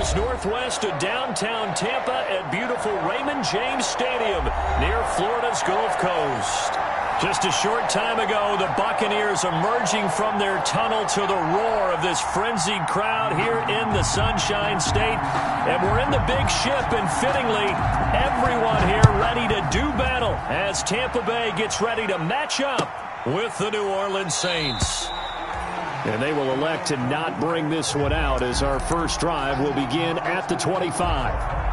miles northwest of downtown Tampa at beautiful Raymond James Stadium near Florida's Gulf Coast. Just a short time ago, the Buccaneers emerging from their tunnel to the roar of this frenzied crowd here in the Sunshine State. And we're in the big ship, and fittingly, everyone here ready to do battle as Tampa Bay gets ready to match up with the New Orleans Saints. And they will elect to not bring this one out as our first drive will begin at the 25.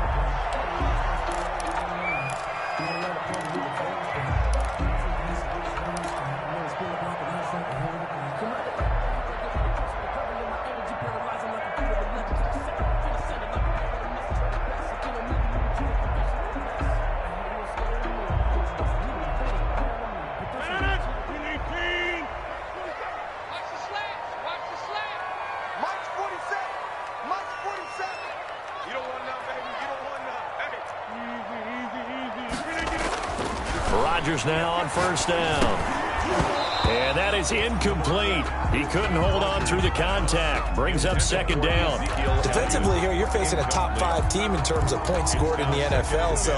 Rodgers now on first down. And that is incomplete. He couldn't hold on through the contact. Brings up second down. Defensively here, you're facing a top 5 team in terms of points scored in the NFL. So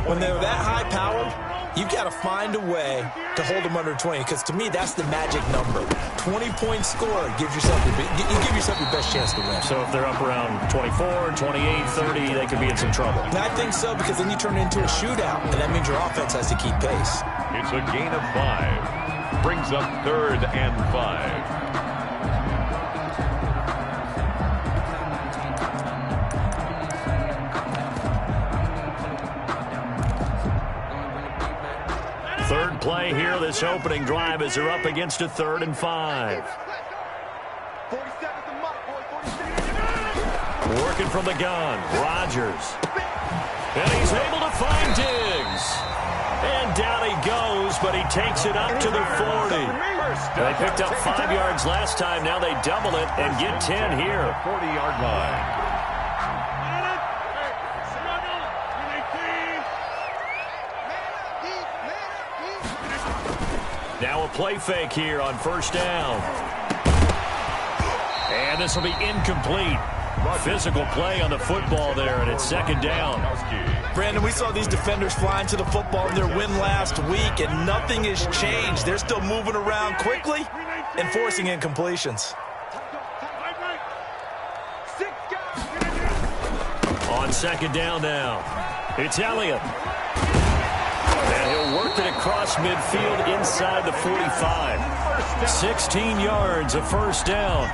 when they're that high-powered, you've got to find a way to hold them under 20, because to me, that's the magic number. 20-point score gives yourself your best chance to win. So if they're up around 24, 28, 30, they could be in some trouble. And I think so, because then you turn it into a shootout, and that means your offense has to keep pace. It's a gain of 5. Brings up 3rd and 5. Third play here, this opening drive, as they're up against a 3rd and 5. Working from the gun, Rodgers. And he's able to find Diggs. And down he goes, but he takes it up to the 40. They picked up 5 yards last time. Now they double it and get 10 here. 40-yard line. Now a play fake here on first down. And this will be incomplete. Physical play on the football there, and it's second down. Brandon, we saw these defenders flying to the football in their win last week, and nothing has changed. They're still moving around quickly and forcing incompletions. On second down now, it's Elliott. And he'll work it across midfield inside the 45. 16 yards, a first down.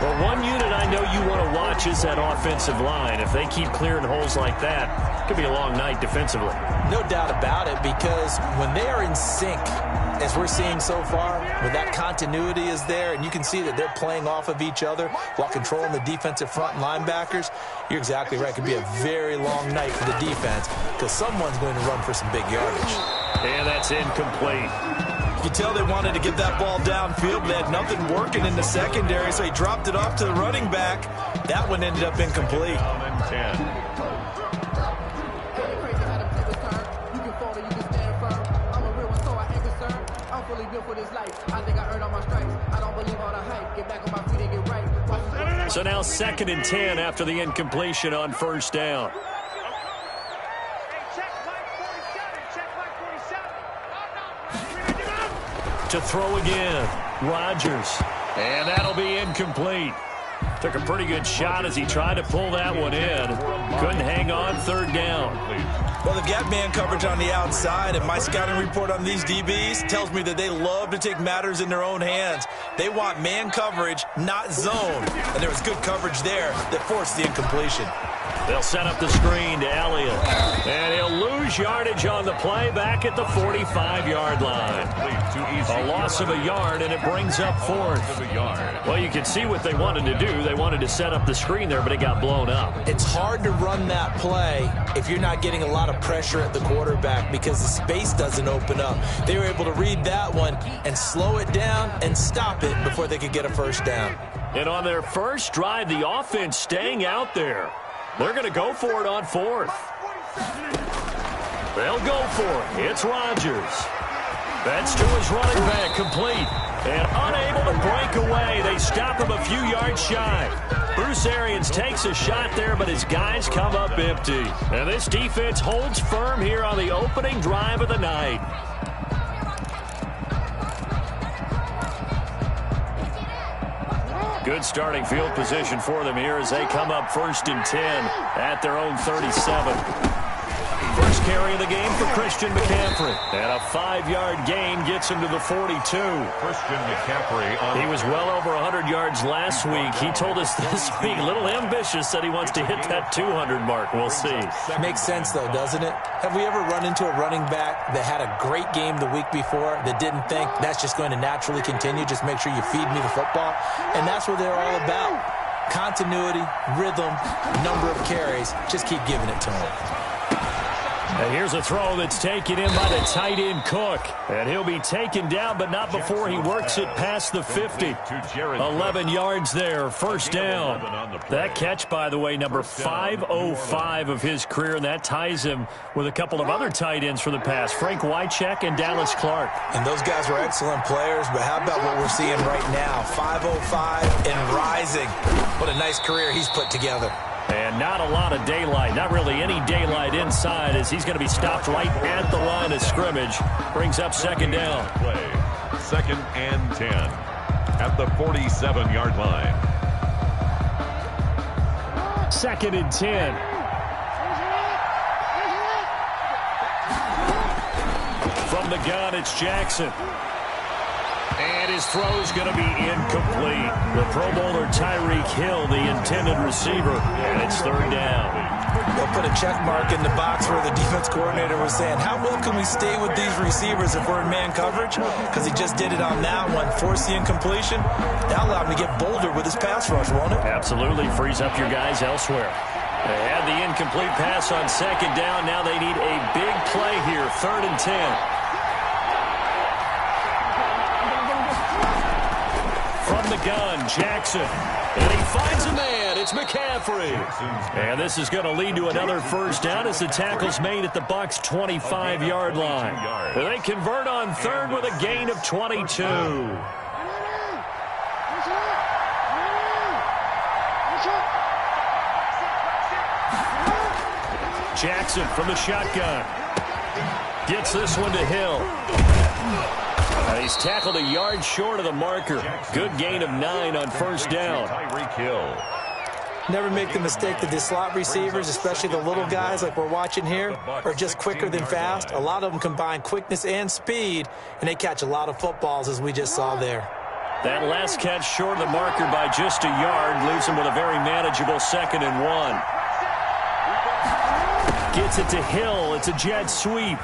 Well, one unit I know you want to watch is that offensive line. If they keep clearing holes like that, it could be a long night defensively. No doubt about it, because when they are in sync, as we're seeing so far, when that continuity is there and you can see that they're playing off of each other while controlling the defensive front and linebackers, you're exactly right. It could be a very long night for the defense because someone's going to run for some big yardage. And that's incomplete. You can tell they wanted to get that ball downfield, but they had nothing working in the secondary, so he dropped it off to the running back. That one ended up incomplete. 10. So now 2nd and 10 after the incompletion on first down. To throw again, Rodgers. And that'll be incomplete. Took a pretty good shot as he tried to pull that one in. Couldn't hang on, 3rd down. Well, they've got man coverage on the outside, and my scouting report on these DBs tells me that they love to take matters in their own hands. They want man coverage, not zone. And there was good coverage there that forced the incompletion. They'll set up the screen to Elliott. And he'll lose yardage on the play back at the 45-yard line. A loss of a yard, and it brings up 4th. Well, you can see what they wanted to do. They wanted to set up the screen there, but it got blown up. It's hard to run that play if you're not getting a lot of pressure at the quarterback because the space doesn't open up. They were able to read that one and slow it down and stop it before they could get a first down. And on their first drive, the offense staying out there. They're going to go for it on 4th. They'll go for it. It's Rodgers. That's to his running back, complete. And unable to break away. They stop him a few yards shy. Bruce Arians takes a shot there, but his guys come up empty. And this defense holds firm here on the opening drive of the night. Good starting field position for them here as they come up 1st and 10 at their own 37. First carry of the game for Christian McCaffrey. And a 5-yard gain gets him to the 42. Christian McCaffrey. He was well over 100 yards last week. He told us this week, a little ambitious, said he wants to hit that 200 mark. We'll see. Makes sense, though, doesn't it? Have we ever run into a running back that had a great game the week before that didn't think that's just going to naturally continue? Just make sure you feed me the football. And that's what they're all about. Continuity, rhythm, number of carries. Just keep giving it to them. And here's a throw that's taken in by the tight end Cook. And he'll be taken down, but not before he works it past the 50. 11 yards there, first down. That catch, by the way, number 505 of his career, and that ties him with a couple of other tight ends for the past, Frank Wycheck and Dallas Clark. And those guys were excellent players, but how about what we're seeing right now? 505 and rising. What a nice career he's put together. And not a lot of daylight, not really any daylight inside as he's going to be stopped right at the line of scrimmage. Brings up second down. Play. 2nd and 10 at the 47-yard line. 2nd and 10. From the gun, it's Jackson. And his throw's going to be incomplete. The Pro Bowler Tyreek Hill, the intended receiver, and it's 3rd down. They'll put a check mark in the box where the defense coordinator was saying, how well can we stay with these receivers if we're in man coverage? Because he just did it on that one, forced the incompletion. That'll allow him to get bolder with his pass rush, won't it? Absolutely, frees up your guys elsewhere. They had the incomplete pass on 2nd down. Now they need a big play here, 3rd and 10. From the gun, Jackson. And he finds a man. It's McCaffrey. And this is going to lead to another first down as the tackle's made at the Bucs' 25-yard line. They convert on 3rd with a gain of 22. Jackson from the shotgun. Gets this one to Hill. He's tackled a yard short of the marker. Good gain of 9 on first down. Tyreek Hill. Never make the mistake that the slot receivers, especially the little guys like we're watching here, are just quicker than fast. A lot of them combine quickness and speed, and they catch a lot of footballs, as we just saw there. That last catch short of the marker by just a yard leaves him with a very manageable 2nd and 1. Gets it to Hill. It's a jet sweep.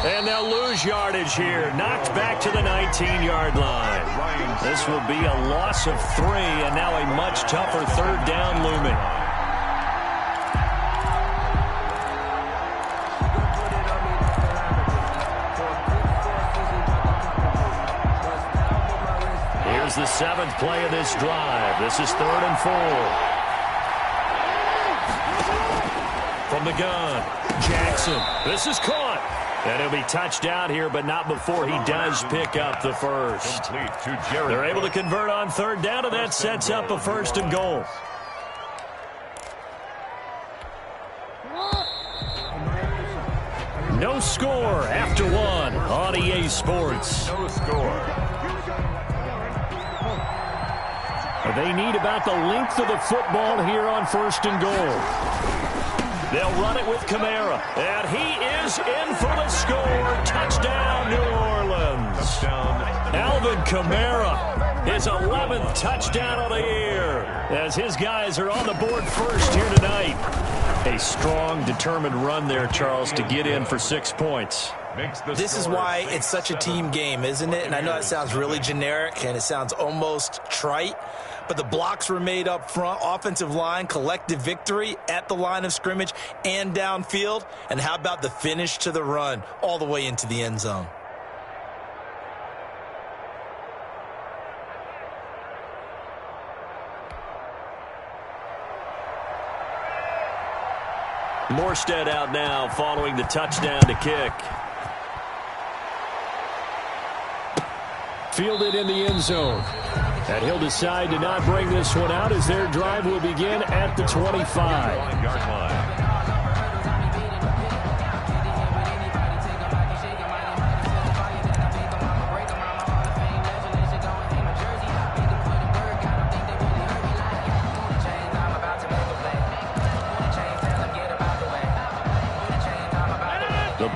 And they'll lose yardage here. Knocked back to the 19-yard line. This will be a loss of 3, and now a much tougher 3rd down looming. Here's the 7th play of this drive. This is 3rd and 4. From the gun, Jackson. This is caught. And he'll be touched out here, but not before he does pick up the first. They're able to convert on 3rd down, and that sets up a 1st and goal. No score after 1 on EA Sports. No score. They need about the length of the football here on 1st and goal. They'll run it with Kamara, and he is in for the score. Touchdown, New Orleans. Touchdown. Alvin Kamara, his 11th touchdown of the year, as his guys are on the board first here tonight. A strong, determined run there, Charles, to get in for 6 points. This is why it's such a team game, isn't it? And I know that sounds really generic, and it sounds almost trite. But the blocks were made up front, offensive line, collective victory at the line of scrimmage and downfield. And how about the finish to the run all the way into the end zone? Morstead out now following the touchdown to kick. Fielded in the end zone. And he'll decide to not bring this one out as their drive will begin at the 25-yard line.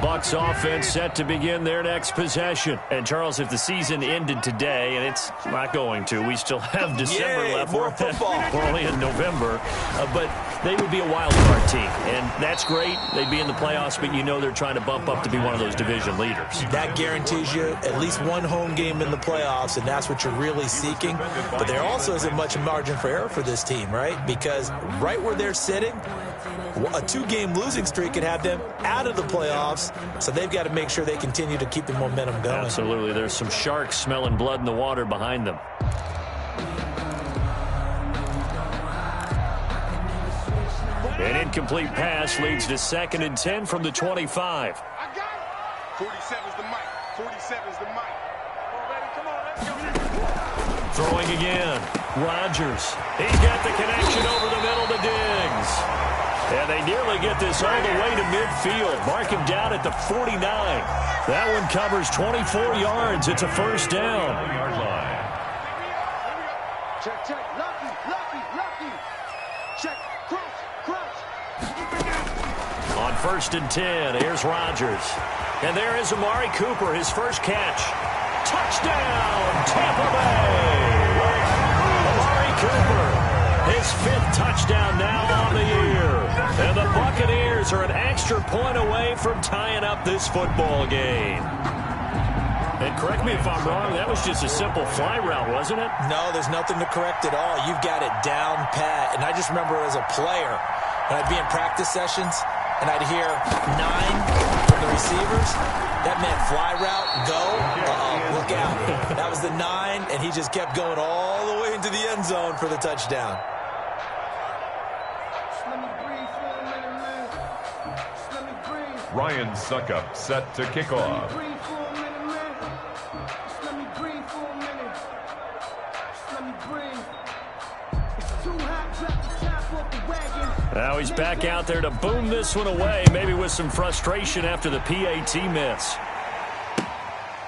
Bucs offense set to begin their next possession. And, Charles, if the season ended today, and it's not going to, we still have December left. More football. We're only in November. But they would be a wild card team. And that's great. They'd be in the playoffs, but you know they're trying to bump up to be one of those division leaders. That guarantees you at least one home game in the playoffs, and that's what you're really seeking. But there also isn't much margin for error for this team, right? Because right where they're sitting, a 2-game losing streak could have them out of the playoffs, so they've got to make sure they continue to keep the momentum going. Absolutely. There's some sharks smelling blood in the water behind them. An incomplete pass leads to 2nd and 10 from the 25. 47's the mic. 47's the mic. Come on, let's go. Throwing again. Rodgers. He's got the connection over the middle to Diggs. And they nearly get this all the way to midfield. Mark him down at the 49. That one covers 24 yards. It's a first down. Check, check. Lucky, lucky, lucky. Check. Cross. On 1st and 10, here's Rodgers. And there is Amari Cooper, his first catch. Touchdown, Tampa Bay. Amari Cooper, his 5th touchdown now on the year. And the Buccaneers are an extra point away from tying up this football game. And correct me if I'm wrong, that was just a simple fly route, wasn't it? No, there's nothing to correct at all. You've got it down pat. And I just remember as a player, when I'd be in practice sessions, and I'd hear 9 from the receivers, that meant fly route, go, look out. That was the 9, and he just kept going all the way into the end zone for the touchdown. Ryan Suckup set to kick off. Now he's back out there to boom this one away, maybe with some frustration after the PAT miss.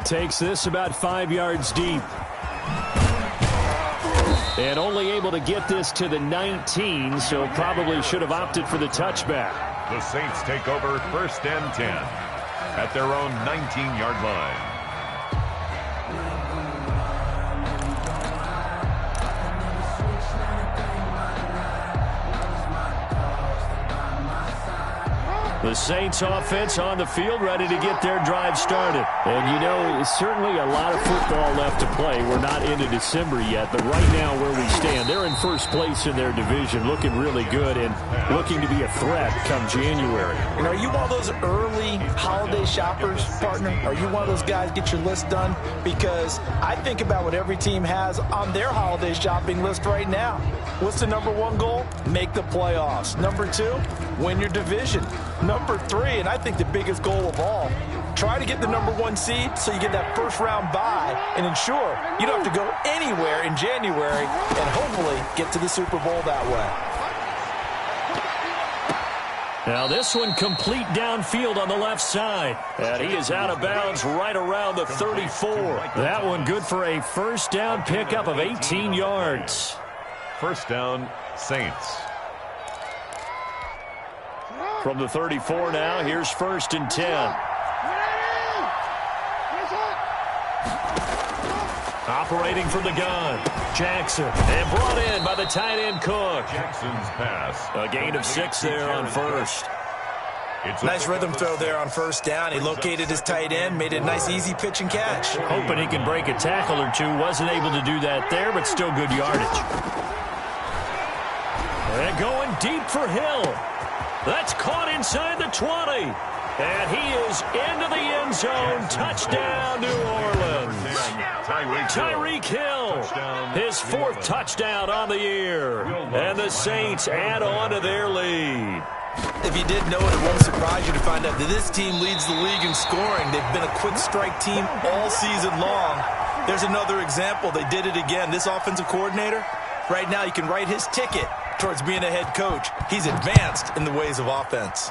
Takes this about 5 yards deep. And only able to get this to the 19, so probably should have opted for the touchback. The Saints take over 1st and 10 at their own 19-yard line. The Saints offense on the field, ready to get their drive started. And, you know, certainly a lot of football left to play. We're not into December yet, but right now where we stand, they're in first place in their division, looking really good and looking to be a threat come January. And are you one of those early holiday shoppers, partner? Are you one of those guys get your list done? Because I think about what every team has on their holiday shopping list right now. What's the number 1 goal? Make the playoffs. Number 2, win your division. Number 3, and I think the biggest goal of all, try to get the number 1 seed so you get that first-round bye and ensure you don't have to go anywhere in January and hopefully get to the Super Bowl that way. Now this one complete downfield on the left side. And he is out of bounds right around the 34. That one good for a first down pickup of 18 yards. First down, Saints. From the 34 now, here's 1st and 10. Operating from the gun, Jackson, and brought in by the tight end Cook. Jackson's pass. A gain of 6 there on 1st. Nice rhythm throw there on 1st down. He located his tight end, made it a nice easy pitch and catch. Hoping he can break a tackle or two. Wasn't able to do that there, but still good yardage. And going deep for Hill. That's caught inside the 20. And he is into the end zone. Touchdown, New Orleans. Tyreek Hill, his 4th touchdown on the year. And the Saints add on to their lead. If you didn't know it, it won't surprise you to find out that this team leads the league in scoring. They've been a quick strike team all season long. There's another example. They did it again. This offensive coordinator, right now you can write his ticket towards being a head coach. He's advanced in the ways of offense.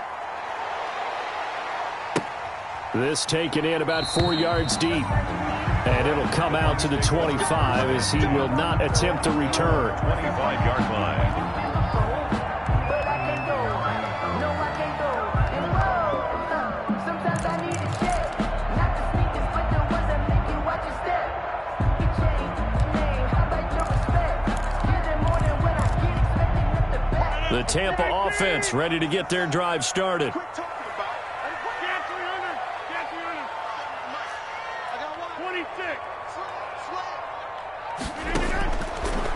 This taken in about 4 yards deep. And it'll come out to the 25 as he will not attempt to return. 25-yard line. The Tampa offense ready to get their drive started.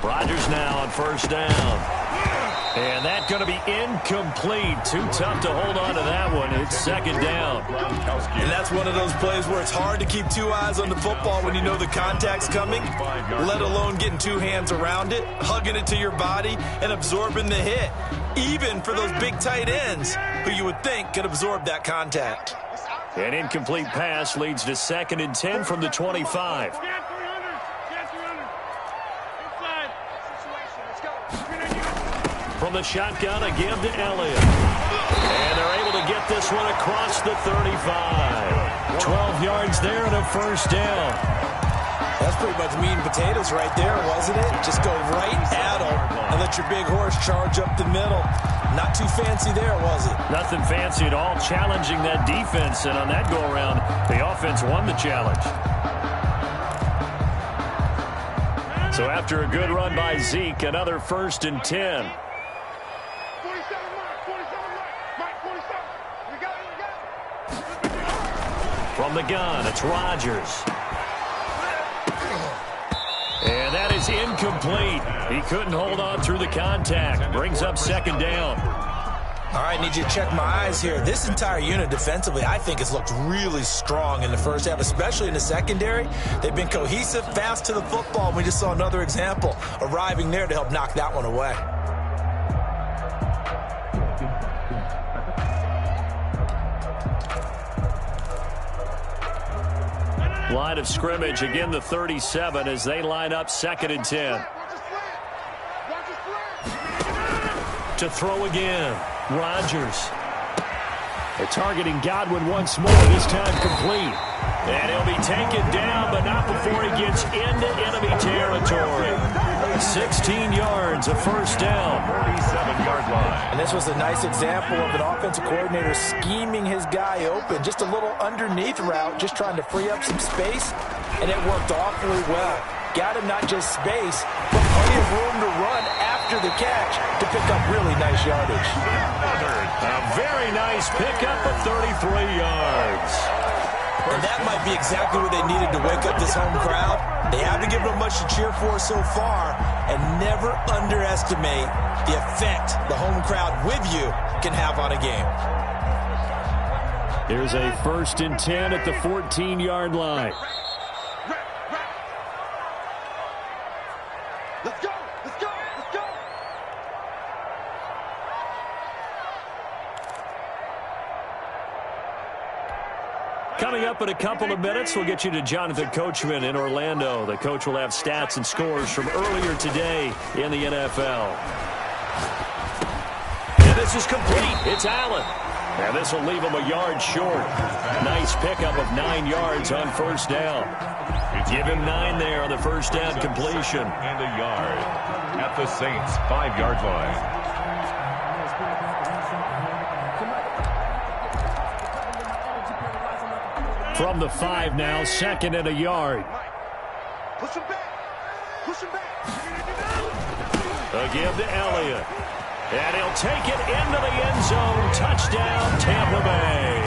Rodgers now on first down. And that's going to be incomplete. Too tough to hold on to that one. It's second down. And that's one of those plays where it's hard to keep two eyes on the football when you know the contact's coming, let alone getting two hands around it, hugging it to your body, and absorbing the hit. Even for those big tight ends who you would think could absorb that contact. An incomplete pass leads to 2nd and 10 from the 25. From the shotgun, a give to Elliott. And they're able to get this one across the 35. 12 yards there and a first down. That's pretty much meat and potatoes right there, wasn't it? Just go right at them and let your big horse charge up the middle. Not too fancy there, was it? Nothing fancy at all, challenging that defense. And on that go-around, the offense won the challenge. So after a good run by Zeke, another 1st and 10. From the gun, it's Rodgers. And that is incomplete. He couldn't hold on through the contact. Brings up 2nd down. All right, need you to check my eyes here. This entire unit defensively, I think, has looked really strong in the first half, especially in the secondary. They've been cohesive, fast to the football. We just saw another example arriving there to help knock that one away. Line of scrimmage, again the 37 as they line up 2nd and 10. To throw again, Rodgers. They're targeting Godwin once more, this time complete. And he'll be taken down, but not before he gets into enemy territory. 16 yards, a first down. 47-yard line. And this was a nice example of an offensive coordinator scheming his guy open. Just a little underneath route, just trying to free up some space, and it worked awfully well. Got him not just space, but plenty of room to run after the catch to pick up really nice yardage. A very nice pickup of 33 yards. And that might be exactly what they needed to wake up this home crowd. They haven't given them much to cheer for so far, and never underestimate the effect the home crowd with you can have on a game. Here's a 1st and 10 at the 14-yard line. Let's go! Let's go! Let's go! Coming up in a couple of minutes, we'll get you to Jonathan Coachman in Orlando. The coach will have stats and scores from earlier today in the NFL. And this is complete. It's Allen. And this will leave him a yard short. Nice pickup of 9 yards on first down. Give him 9 there on the first down completion. And a yard at the Saints' 5-yard line. From the 5 now, 2nd and a yard. Push him back. Push him back. A give to Elliott. And he'll take it into the end zone. Touchdown, Tampa Bay.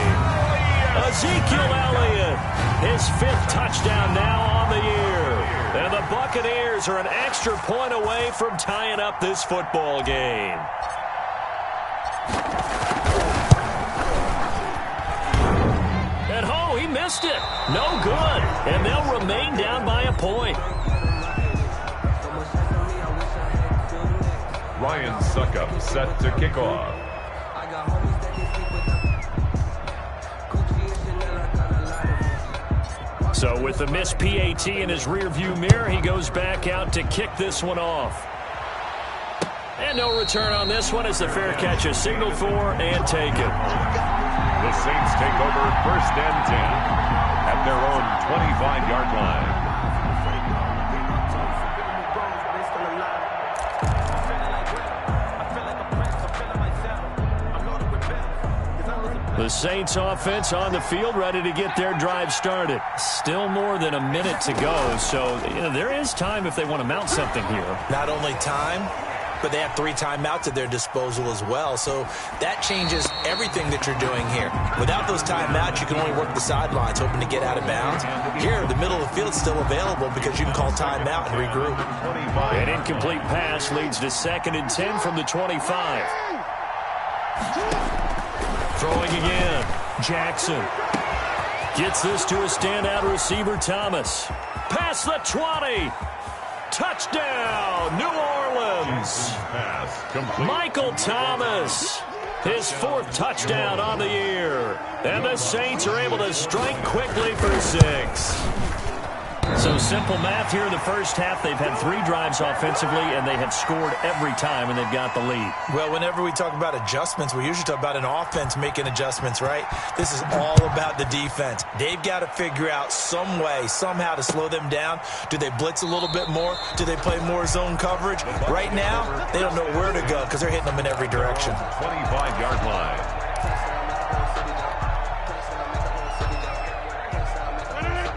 Ezekiel Elliott, his 5th touchdown now on the year. And the Buccaneers are an extra point away from tying up this football game. And oh, he missed it. No good. And they'll remain down by a point. Ryan Suckup set to kick off. So with the missed PAT in his rearview mirror, he goes back out to kick this one off. And no return on this one as the fair catch is signaled for and taken. The Saints take over 1st and 10 at their own 25-yard line. The Saints offense on the field, ready to get their drive started. Still more than a minute to go, so there is time if they want to mount something here. Not only time, but they have 3 timeouts at their disposal as well, so that changes everything that you're doing here. Without those timeouts, you can only work the sidelines, hoping to get out of bounds. Here, the middle of the field is still available because you can call timeout and regroup. An incomplete pass leads to 2nd and 10 from the 25. Throwing again. Jackson gets this to a standout receiver, Thomas. Past the 20. Touchdown, New Orleans. Michael Thomas, his 4th touchdown on the year. And the Saints are able to strike quickly for 6. So simple math here in the first half. They've had 3 drives offensively, and they have scored every time, and they've got the lead. Well, whenever we talk about adjustments, we usually talk about an offense making adjustments, right? This is all about the defense. They've got to figure out some way, somehow to slow them down. Do they blitz a little bit more? Do they play more zone coverage? Right now, they don't know where to go because they're hitting them in every direction. 25-yard line.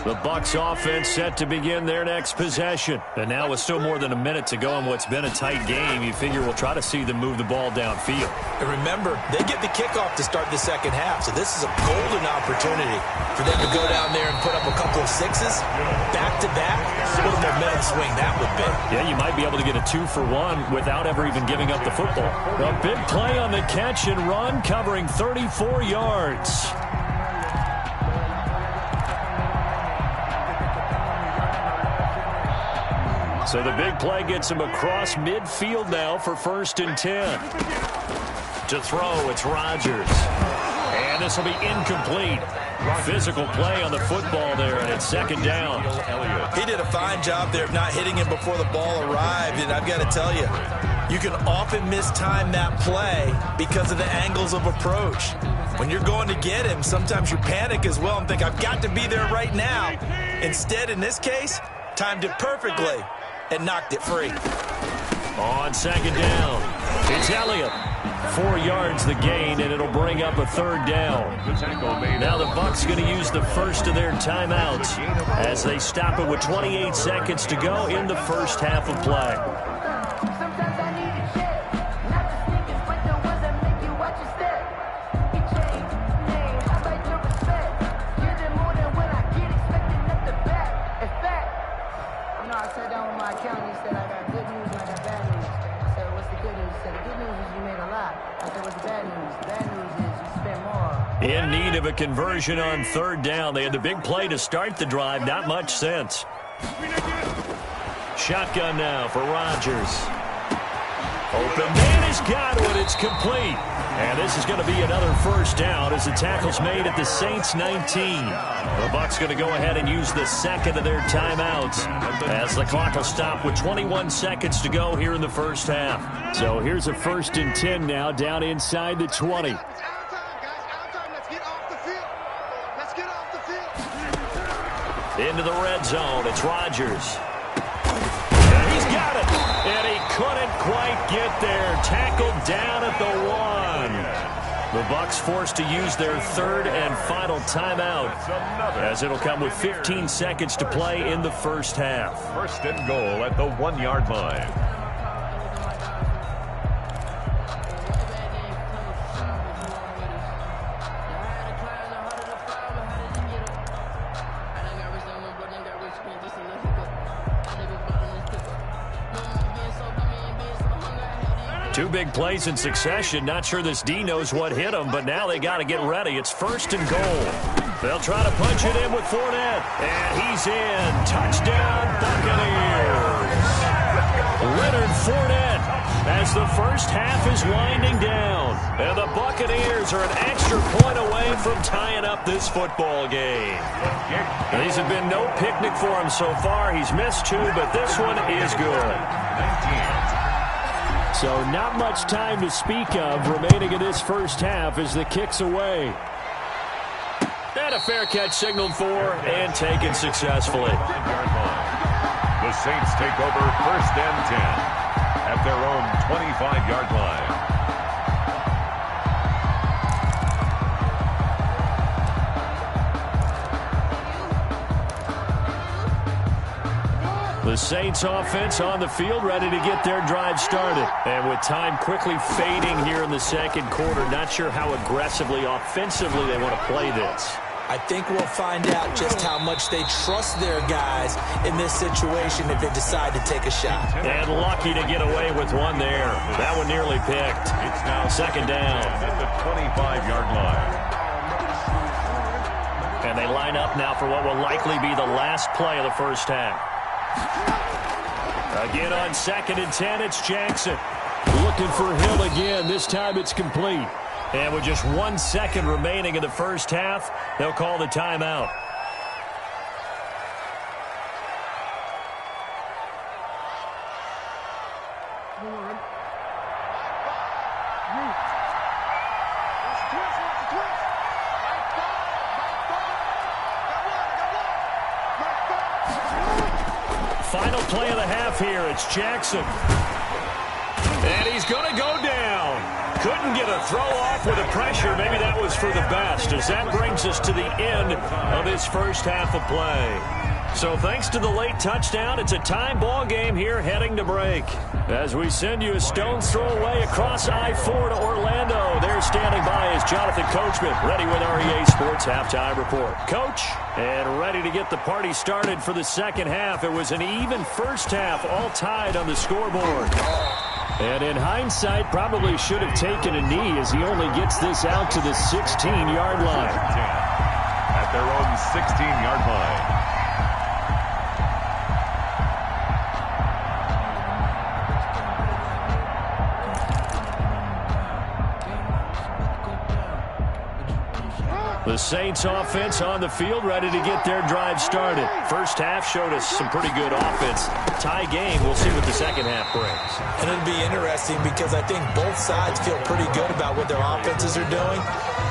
The Bucs offense set to begin their next possession. And now with still more than a minute to go in what's been a tight game, you figure we'll try to see them move the ball downfield. And remember, they get the kickoff to start the second half, so this is a golden opportunity for them to go down there and put up a couple of 6s, back-to-back. What a momentum swing that would be. Yeah, you might be able to get a 2-for-1 without ever even giving up the football. A big play on the catch and run, covering 34 yards. So the big play gets him across midfield now for 1st and 10. To throw, it's Rodgers. And this will be incomplete. Physical play on the football there, and it's 2nd down. He did a fine job there of not hitting him before the ball arrived, and I've got to tell you, you can often mistime that play because of the angles of approach. When you're going to get him, sometimes you panic as well and think, I've got to be there right now. Instead, in this case, timed it perfectly and knocked it free. On 2nd down, it's Elliott. 4 yards the gain, and it'll bring up a 3rd down. Now the Bucs going to use the first of their timeouts as they stop it with 28 seconds to go in the first half of play. In need of a conversion on 3rd down. They had the big play to start the drive. Not much sense. Shotgun now for Rodgers. Open man has got it. It's complete. And this is going to be another 1st down as the tackle's made at the Saints 19. The Bucs going to go ahead and use the 2nd of their timeouts as the clock will stop with 21 seconds to go here in the first half. So here's a 1st and 10 now down inside the 20. Into the red zone. It's Rodgers. And he's got it. And he couldn't quite get there. Tackled down at the 1. The Bucs forced to use their 3rd and final timeout as it'll come with 15 seconds to play in the first half. 1st and goal at the 1-yard line. Two big plays in succession. Not sure this D knows what hit him, but now they got to get ready. It's 1st and goal. They'll try to punch it in with Fournette. And he's in. Touchdown, Buccaneers. Leonard Fournette as the first half is winding down. And the Bucs Buccaneers are an extra point away from tying up this football game. These have been no picnic for him so far. He's missed 2, but this one is good. So not much time to speak of remaining in this first half as the kick's away. And a fair catch signaled for and taken successfully. The Saints take over 1st and 10 at their own 25-yard line. The Saints offense on the field, ready to get their drive started. And with time quickly fading here in the second quarter, not sure how aggressively, offensively they want to play this. I think we'll find out just how much they trust their guys in this situation if they decide to take a shot. And lucky to get away with one there. That one nearly picked. It's now 2nd down. At the 25-yard line. And they line up now for what will likely be the last play of the first half. Again on 2nd and 10, it's Jackson. Looking for him again. This time it's complete. And with just 1 second remaining in the first half, they'll call the timeout. Final play of the half here. It's Jackson. And he's going to go down. Couldn't get a throw off with the pressure. Maybe that was for the best, as that brings us to the end of this first half of play. So thanks to the late touchdown, it's a tie ball game here heading to break. As we send you a stone's throw away across I-4 to Orlando. There standing by is Jonathan Coachman, ready with REA Sports Halftime Report. Coach, and ready to get the party started for the second half. It was an even first half, all tied on the scoreboard. And in hindsight, probably should have taken a knee as he only gets this out to the 16-yard line. At their own 16-yard line. The Saints offense on the field, ready to get their drive started. First half showed us some pretty good offense. Tie game, we'll see what the second half brings. And it'll be interesting because I think both sides feel pretty good about what their offenses are doing.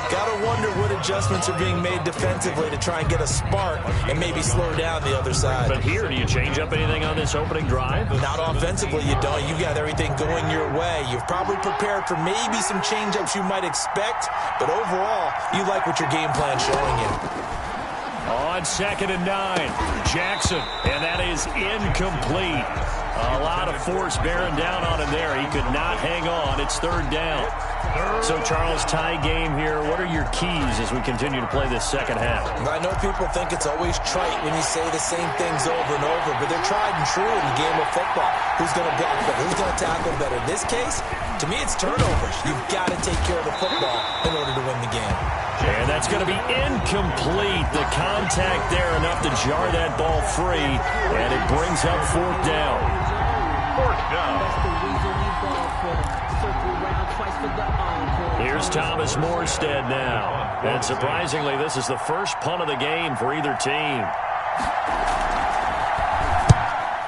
Gotta wonder what adjustments are being made defensively to try and get a spark and maybe slow down the other side. But here, do you change up anything on this opening drive? Not offensively, you don't. You've got everything going your way. You've probably prepared for maybe some change-ups you might expect, but overall, you like what your game plan's showing you. On 2nd and 9, Jackson, and that is incomplete. A lot of force bearing down on him there. He could not hang on. It's 3rd down. So, Charles, tie game here. What are your keys as we continue to play this second half? I know people think it's always trite when you say the same things over and over, but they're tried and true in the game of football. Who's going to block better? Who's going to tackle better? In this case, to me, it's turnovers. You've got to take care of the football in order to win the game. And that's going to be incomplete. The contact there enough to jar that ball free, and it brings up 4th down. 4th down. Here's Thomas Morstead now. And surprisingly, this is the first punt of the game for either team.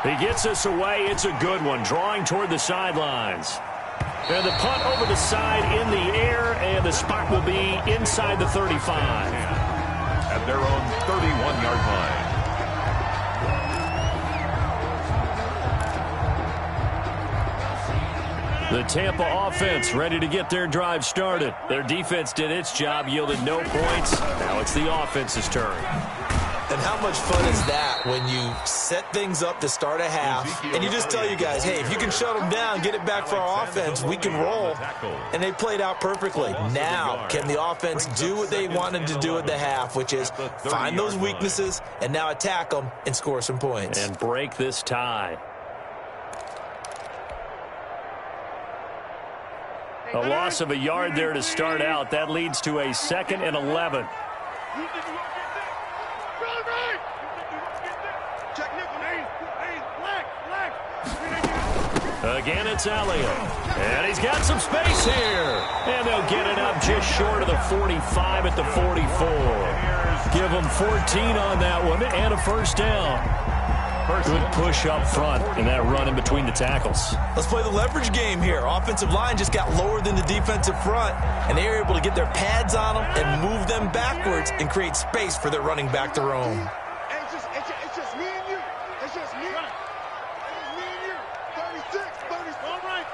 He gets us away. It's a good one, drawing toward the sidelines. And the punt over the side in the air, and the spot will be inside the 35. At their own 31-yard line. The Tampa offense ready to get their drive started. Their defense did its job, yielded no points. Now it's the offense's turn. And how much fun is that when you set things up to start a half and you just tell you guys, hey, if you can shut them down, get it back for our offense, we can roll. And they played out perfectly. Now, can the offense do what they wanted to do at the half, which is find those weaknesses and now attack them and score some points. And break this tie. A loss of a yard there to start out. That leads to a 2nd and 11. Again, it's Elliott. And he's got some space here. And they'll get it up just short of the 45 at the 44. Give them 14 on that one and a first down. Good push up front in that run in between the tackles. Let's play the leverage game here. Offensive line just got lower than the defensive front, and they were able to get their pads on them and move them backwards and create space for their running back to roam. It's just me and you. It's just me. It's just me and you. 36, 30. All right.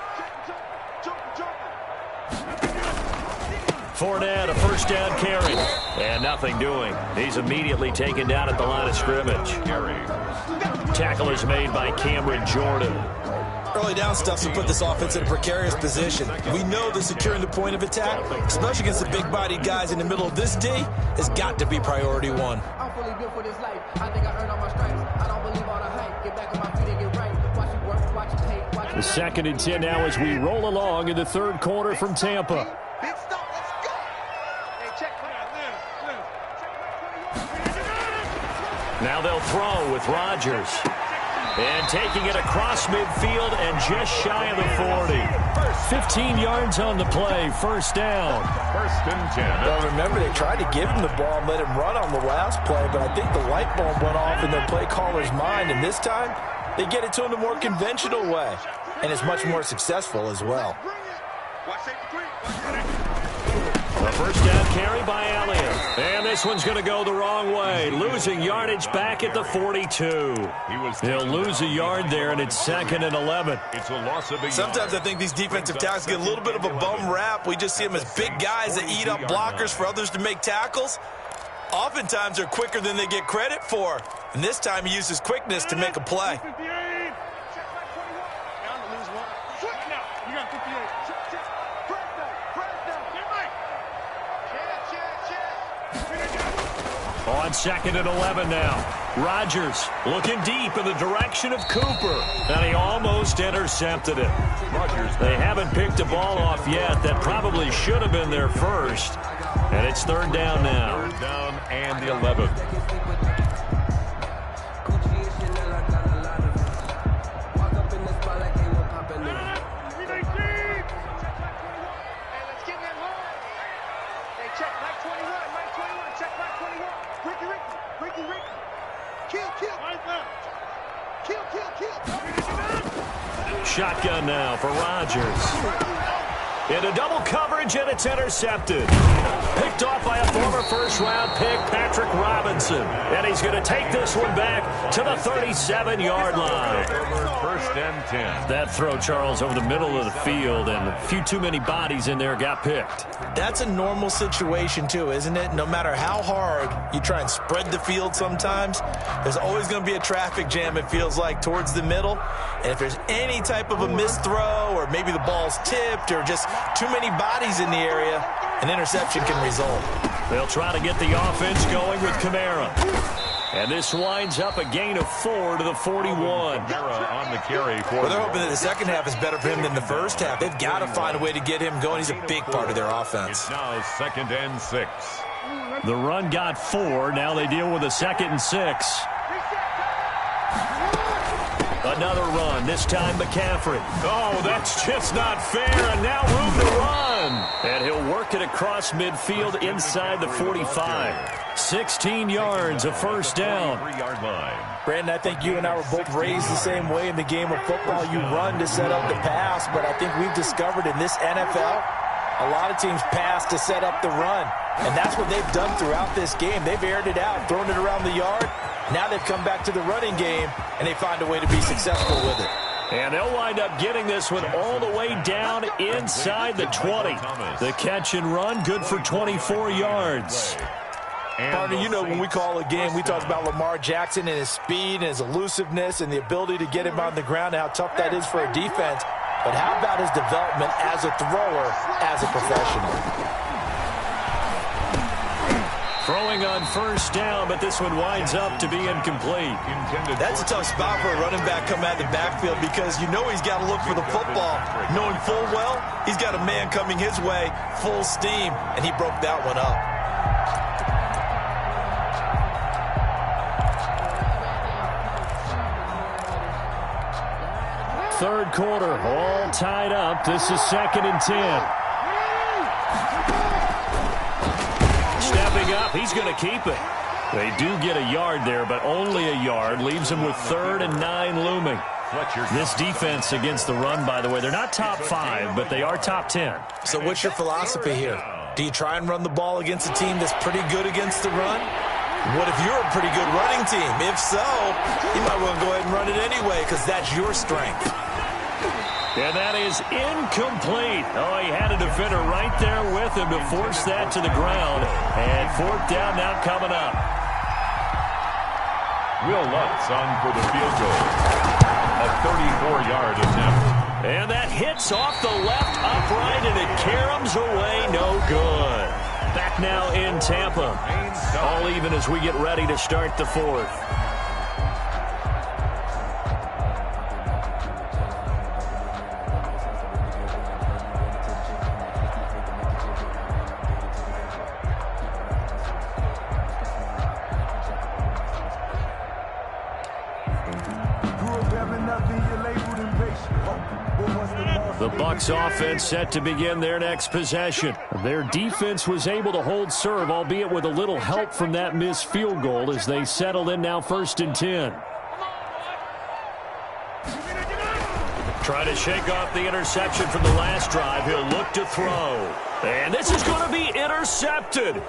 Jump. Fournette, a first down carry. And nothing doing. He's immediately taken down at the line of scrimmage. Tackle is made by Cameron Jordan. Early down stuff to put this offense in a precarious position. We know that securing the point of attack, especially against the big-bodied guys in the middle of this D, has got to be priority one. I'm fully built for this life. I think I earned all my stripes. I don't believe all the hype. Get back on my feet and get right. Watch it work, watch it take, watch it. The 2nd and 10 now as we roll along in the third quarter from Tampa. Big stop. Let's go. Hey, check. Now they'll throw with Rodgers. And taking it across midfield and just shy of the 40. 15 yards on the play, first down. 1st and 10. Well, remember, they tried to give him the ball and let him run on the last play, but I think the light bulb went off in their play caller's mind, and this time they get it to him the more conventional way, and it's much more successful as well. A first down carry by Elliott. And this one's going to go the wrong way. Losing yardage back at the 42. He'll lose a yard there, and it's 2nd and 11. It's a loss of a Sometimes I think these defensive tackles get a little bit of a bum rap. We just see them as big guys that eat up blockers for others to make tackles. Oftentimes they're quicker than they get credit for. And this time he uses quickness to make a play. On 2nd and 11 now. Rodgers looking deep in the direction of Cooper. And he almost intercepted it. They haven't picked a ball off yet. That probably should have been their first. And it's 3rd down now. 3rd down and the 11th. Shotgun now for Rodgers. Into double coverage, and it's intercepted. Picked off by a former first-round pick, Patrick Robinson. And he's going to take this one back to the 37-yard line. 1st and 10. That throw, Charles, over the middle of the field, and a few too many bodies in there got picked. That's a normal situation, too, isn't it? No matter how hard you try and spread the field sometimes, there's always going to be a traffic jam, it feels like, towards the middle. And if there's any type of a missed throw, or maybe the ball's tipped, or just too many bodies in the area, an interception can result. They'll try to get the offense going with Kamara. And this winds up a gain of 4 to the 41. Kamara on the carry. Well, they're hoping that the second half is better for him than the first half. They've got to find a way to get him going. He's a big part of their offense. It's now 2nd and 6. The run got 4. Now they deal with a 2nd and 6. Another run, this time McCaffrey. Oh, that's just not fair, and now room to run. And he'll work it across midfield inside the 45. 16 yards, a first down. 3-yard line. Brandon, I think you and I were both raised the same way in the game of football. You run to set up the pass, but I think we've discovered in this NFL, a lot of teams pass to set up the run. And that's what they've done throughout this game. They've aired it out, thrown it around the yard. Now they've come back to the running game, and they find a way to be successful with it. And they'll wind up getting this one all the way down inside the 20. The catch and run, good for 24 yards. Partner, you know when we call a game, we talk about Lamar Jackson and his speed and his elusiveness and the ability to get him on the ground and how tough that is for a defense. But how about his development as a thrower, as a professional? Throwing on first down, but this one winds up to be incomplete. That's a tough spot for a running back coming out of the backfield because you know he's got to look for the football, knowing full well he's got a man coming his way, full steam, and he broke that one up. third quarter, all tied up. This is 2nd and 10. Stepping up, he's going to keep it. They do get a yard there, but only a yard. Leaves them with 3rd and 9 looming. This defense against the run, by the way, they're not top 5, but they are top 10. So what's your philosophy here? Do you try and run the ball against a team that's pretty good against the run? What if you're a pretty good running team? If so, you might want to go ahead and run it anyway because that's your strength. And that is incomplete. Oh, he had a defender right there with him to force that to the ground. And 4th down now coming up. Will Lutz on for the field goal. A 34-yard attempt. And that hits off the left upright, and it caroms away. No good. Back now in Tampa. All even as we get ready to start the 4th. The Bucs offense set to begin their next possession. Their defense was able to hold serve, albeit with a little help from that missed field goal as they settled in now 1st and 10. Try to shake off the interception from the last drive. He'll look to throw. And this is going to be intercepted.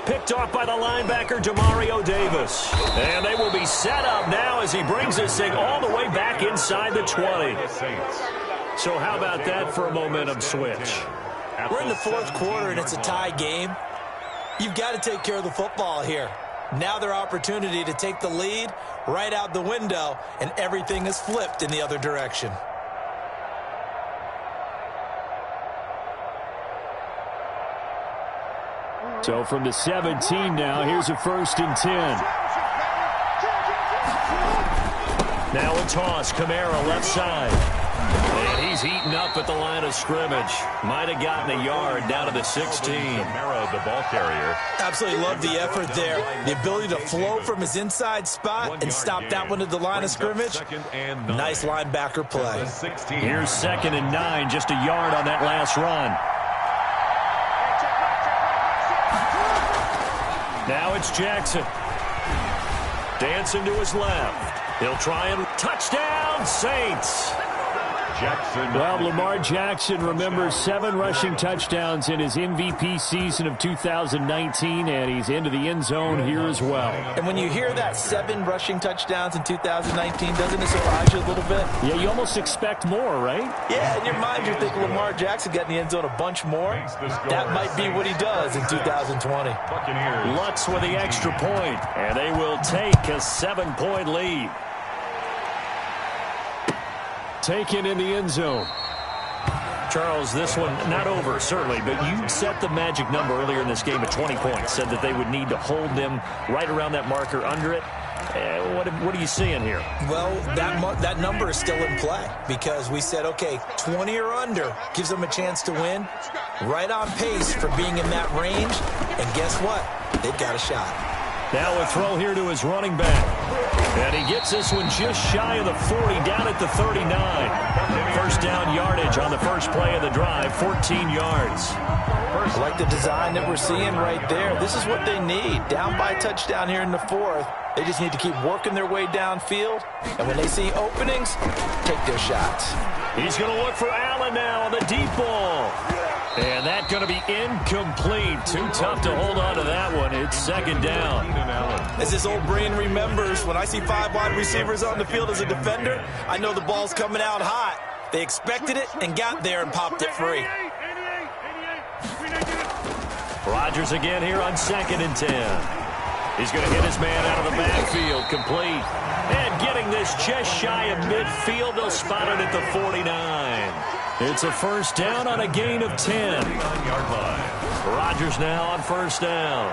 Picked off by the linebacker, Demario Davis. And they will be set up now as he brings this thing all the way back inside the 20. So how about that for a momentum switch? We're in the 4th quarter, and it's a tie game. You've got to take care of the football here. Now their opportunity to take the lead right out the window, and everything is flipped in the other direction. So from the 17 now, here's a 1st and 10. Now a toss, Kamara left side. And he's heating up at the line of scrimmage. Might have gotten a yard down to the 16. Kamara, the ball carrier. Absolutely love the effort there. The ability to flow from his inside spot and stop that one at the line of scrimmage. Nice linebacker play. Here's 2nd and 9, just a yard on that last run. Now it's Jackson. Dancing to his left. He'll try and touchdown, Saints. Well, Lamar Jackson remembers 7 rushing touchdowns in his MVP season of 2019, and he's into the end zone here as well. And when you hear that 7 rushing touchdowns in 2019, doesn't it surprise you a little bit? Yeah, you almost expect more, right? Yeah, in your mind you're thinking Lamar Jackson got in the end zone a bunch more. That might be what he does in 2020. Lutz with the extra point, and they will take a 7-point lead. Taken in the end zone. Charles, this one not over, certainly, but you set the magic number earlier in this game at 20 points. Said that they would need to hold them right around that marker under it. What are you seeing here? Well, that number is still in play because we said, okay, 20 or under gives them a chance to win. Right on pace for being in that range. And guess what? They've got a shot. Now a throw here to his running back. And he gets this one just shy of the 40, down at the 39. First down yardage on the first play of the drive, 14 yards. I like the design that we're seeing right there. This is what they need. Down by a touchdown here in the 4th. They just need to keep working their way downfield. And when they see openings, take their shots. He's going to look for Allen now on the deep ball. And that's going to be incomplete. Too tough to hold on to that one. It's 2nd down. As his old brain remembers, when I see 5 wide receivers on the field as a defender, I know the ball's coming out hot. They expected it and got there and popped it free. Rodgers again here on 2nd and 10. He's going to hit his man out of the backfield, complete. And getting this just shy of midfield, they'll spot it at the 49. It's a first down on a gain of 10. Rodgers now on first down.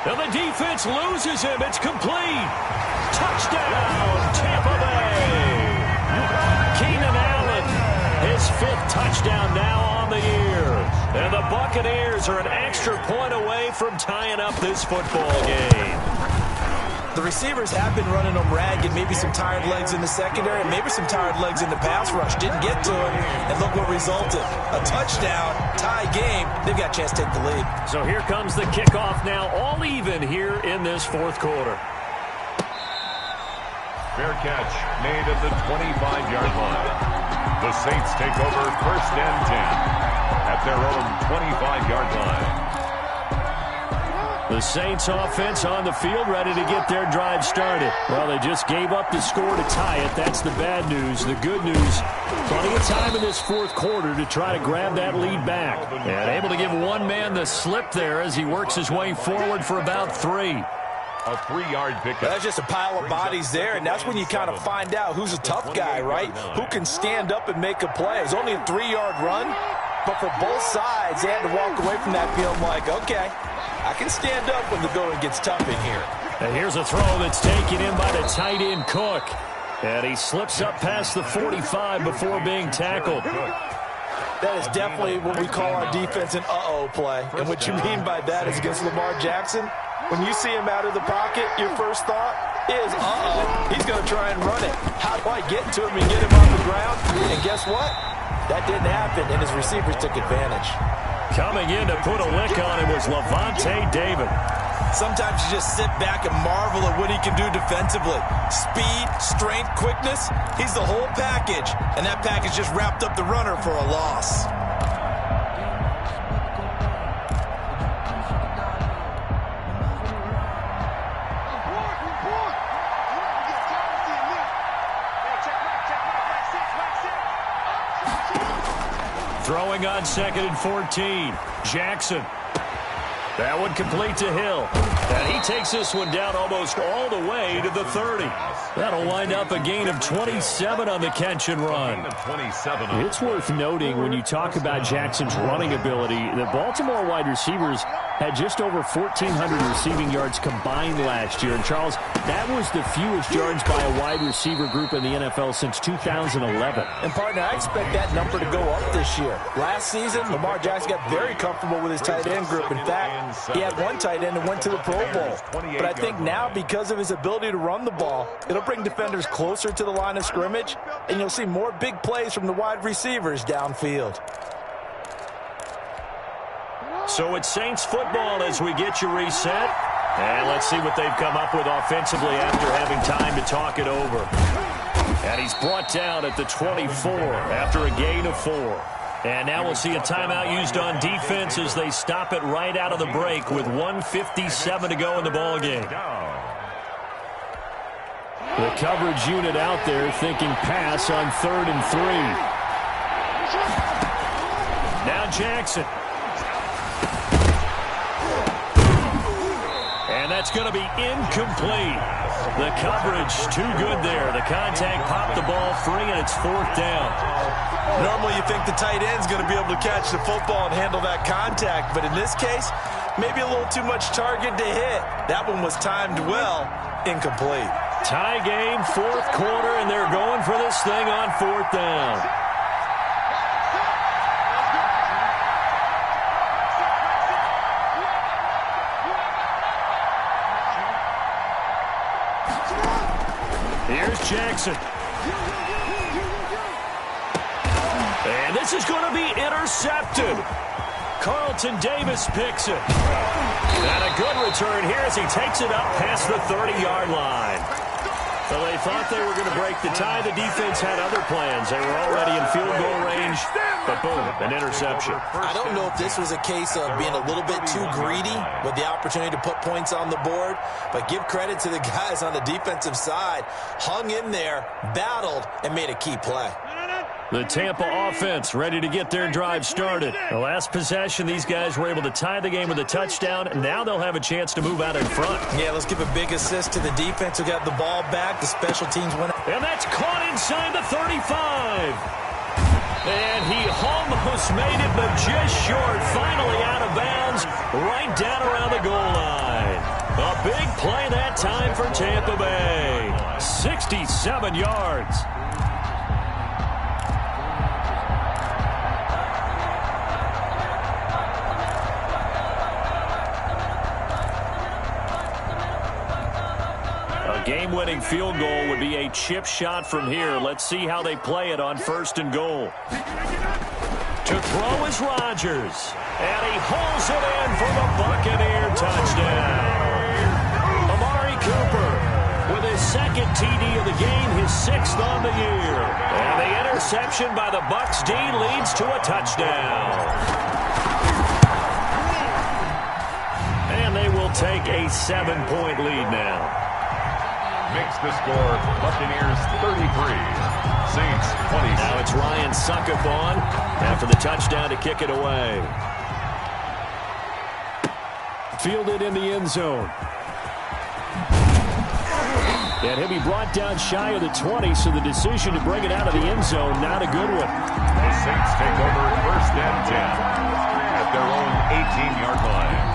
And the defense loses him. It's complete. Touchdown, Tampa Bay. Keenan Allen, his 5th touchdown now on the year. And the Buccaneers are an extra point away from tying up this football game. The receivers have been running them ragged, maybe some tired legs in the secondary, and maybe some tired legs in the pass rush. Didn't get to him, and look what resulted. A touchdown, tie game. They've got a chance to take the lead. So here comes the kickoff now, all even here in this fourth quarter. Fair catch made at the 25-yard line. The Saints take over 1st and 10 at their own 25-yard line. The Saints offense on the field, ready to get their drive started. Well, they just gave up the score to tie it. That's the bad news. The good news, plenty of time in this fourth quarter to try to grab that lead back. And able to give one man the slip there as he works his way forward for about 3. A 3-yard pickup. That's just a pile of bodies there, and that's when you kind of find out who's a tough guy, right? Who can stand up and make a play. It was only a 3-yard run, but for both sides, they had to walk away from that field like, okay, I can stand up when the going gets tough in here. And here's a throw that's taken in by the tight end Cook. And he slips up past the 45 before being tackled. That is definitely what we call our defense an uh-oh play. And what you mean by that is against Lamar Jackson, when you see him out of the pocket, your first thought is, uh-oh, he's going to try and run it. How do I get to him and get him off the ground? And guess what? That didn't happen, and his receivers took advantage. Coming in to put a lick on him was Levante David. Sometimes you just sit back and marvel at what he can do defensively. Speed, strength, quickness, he's the whole package. And that package just wrapped up the runner for a loss. Throwing on 2nd and 14. Jackson. That one complete to Hill. And he takes this one down almost all the way to the 30. That'll wind up a gain of 27 on the catch and run. It's worth noting when you talk about Jackson's running ability, the Baltimore wide receivers had just over 1,400 receiving yards combined last year. And, Charles, that was the fewest yards by a wide receiver group in the NFL since 2011. And, partner, I expect that number to go up this year. Last season, Lamar Jackson got very comfortable with his tight end group. In fact, he had one tight end and went to the Pro Bowl. But I think now, because of his ability to run the ball, it'll bring defenders closer to the line of scrimmage, and you'll see more big plays from the wide receivers downfield. So it's Saints football as we get you reset. And let's see what they've come up with offensively after having time to talk it over. And he's brought down at the 24 after a gain of 4. And now we'll see a timeout used on defense as they stop it right out of the break with 1:57 to go in the ballgame. The coverage unit out there thinking pass on 3rd and 3. Now Jackson. And that's going to be incomplete. The coverage too good there. The contact popped the ball free, and it's 4th down. Normally you think the tight end's going to be able to catch the football and handle that contact, but in this case, maybe a little too much target to hit. That one was timed well, incomplete. Tie game, 4th quarter, and they're going for this thing on 4th down. Here's Jackson. And this is going to be intercepted. Carlton Davis picks it. And a good return here as he takes it up past the 30-yard line. So they thought they were going to break the tie. The defense had other plans. They were already in field goal range, but boom, an interception. I don't know if this was a case of being a little bit too greedy with the opportunity to put points on the board, but give credit to the guys on the defensive side. Hung in there, battled, and made a key play. The Tampa offense ready to get their drive started. The last possession, these guys were able to tie the game with a touchdown. Now they'll have a chance to move out in front. Yeah, let's give a big assist to the defense who got the ball back. The special teams went. And that's caught inside the 35. And he almost made it, but just short. Finally out of bounds, right down around the goal line. A big play that time for Tampa Bay. 67 yards. Game-winning field goal would be a chip shot from here. Let's see how they play it on 1st and goal. To throw is Rodgers. And he holds it in for the Buccaneer touchdown. Amari Cooper with his 2nd TD of the game, his 6th on the year. And the interception by the Bucs D leads to a touchdown. And they will take a 7-point lead now. Makes the score Buccaneers 33, Saints 20. Now it's Ryan Suckup on after the touchdown to kick it away. Fielded in the end zone. And he'll be brought down shy of the 20, so the decision to bring it out of the end zone, not a good one. The Saints take over 1st and 10 at their own 18-yard line.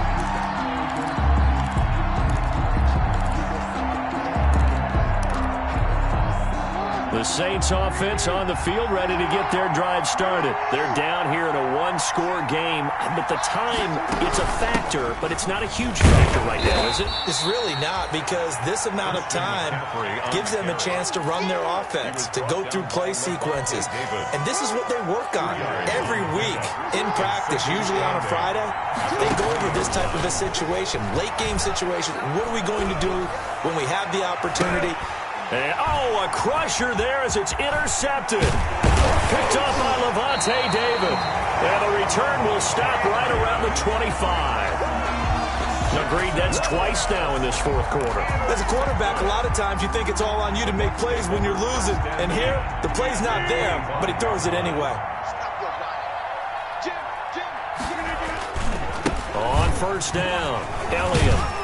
The Saints offense on the field, ready to get their drive started. They're down here in a 1-score game, but the time, it's a factor, but it's not a huge factor right now, is it? It's really not, because this amount of time gives them a chance to run their offense, to go through play sequences. And this is what they work on every week in practice, usually on a Friday. They go over this type of a situation, late game situation. What are we going to do when we have the opportunity? And, a crusher there as it's intercepted. Picked up by Levante David. And the return will stop right around the 25. Agreed, that's twice now in this 4th quarter. As a quarterback, a lot of times you think it's all on you to make plays when you're losing. And here, the play's not there, but he throws it anyway. On 1st down, Elliott.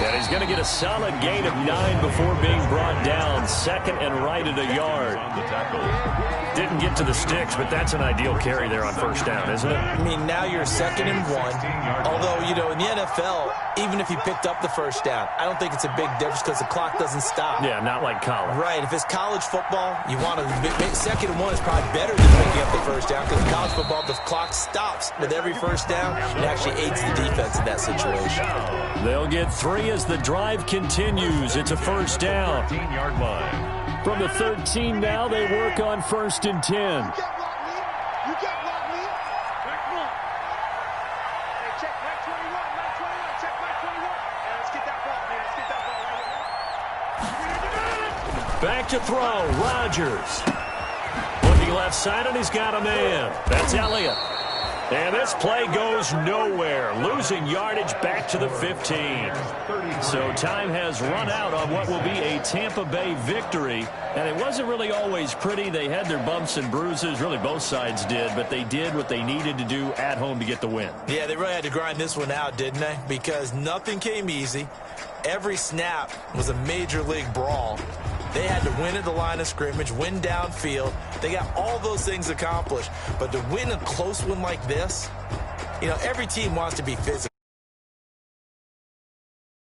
And he's going to get a solid gain of 9 before being brought down. 2nd and right at a yard. Didn't get to the sticks, but that's an ideal carry there on 1st down, isn't it? I mean, now you're 2nd and 1. Although, you know, in the NFL, even if you picked up the 1st down, I don't think it's a big difference because the clock doesn't stop. Yeah, not like college. Right. If it's college football, you want to 2nd and 1 is probably better than picking up the 1st down because in college football, the clock stops with every 1st down. It actually aids the defense in that situation. They'll get 3 as the drive continues. It's a 1st down. 13-yard line. From the 13 now, they work on 1st and 10. You got block me. Back one. Hey, check back 21. Back 21. Check back 21. And let's get that ball, man. Let's get that ball right here. Back to throw. Rodgers. Looking left side, and he's got a man. That's Elliott. And this play goes nowhere. Losing yardage back to the 15. So time has run out on what will be a Tampa Bay victory. And it wasn't really always pretty. They had their bumps and bruises. Really, both sides did. But they did what they needed to do at home to get the win. Yeah, they really had to grind this one out, didn't they? Because nothing came easy. Every snap was a major league brawl. They had to win at the line of scrimmage, win downfield. They got all those things accomplished. But to win a close one like this, you know, every team wants to be physical.